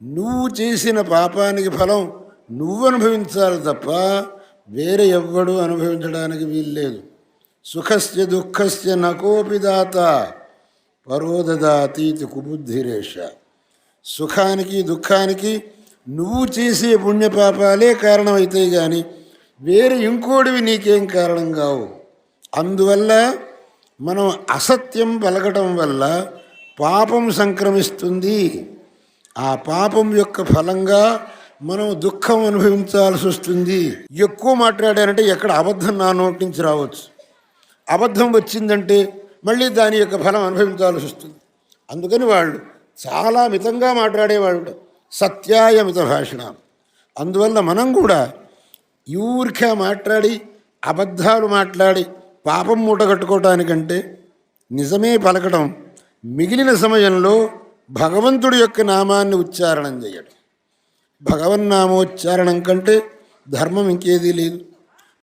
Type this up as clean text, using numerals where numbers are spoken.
నువ్వు చేసిన పాపానికి ఫలం నువ్వు అనుభవించాలి తప్ప వేరే ఎవ్వడు అనుభవించడానికి వీల్లేదు. సుఖస్య దుఃఖస్య నకోపి దాత పరోదదాతీతి కుబుద్ధిరేష. సుఖానికి దుఃఖానికి నువ్వు చేసే పుణ్యపాపాలే కారణమవుతాయి కానీ వేరే ఇంకోటివి నీకేం కారణం కావు. అందువల్ల మనం అసత్యం పలకటం వల్ల పాపం సంక్రమిస్తుంది. ఆ పాపం యొక్క ఫలంగా మనం దుఃఖం అనుభవించాల్సి వస్తుంది. ఎక్కువ మాట్లాడారంటే ఎక్కడ అబద్ధం నా నోటి నుంచి రావచ్చు. అబద్ధం వచ్చిందంటే మళ్ళీ దాని యొక్క ఫలం అనుభవించాల్సి వస్తుంది. అందుకని వాళ్ళు చాలా మితంగా మాట్లాడేవాళ్ళు, సత్యాయ మిత భాషణ. అందువల్ల మనం కూడా ఊరికే మాట్లాడి అబద్ధాలు మాట్లాడి పాపం మూట కట్టుకోవటానికంటే నిజమే పలకడం, మిగిలిన సమయంలో భగవంతుడి యొక్క నామాన్ని ఉచ్చారణం చేయడం. భగవన్నామోచ్చారణం కంటే ధర్మం ఇంకేదీ లేదు.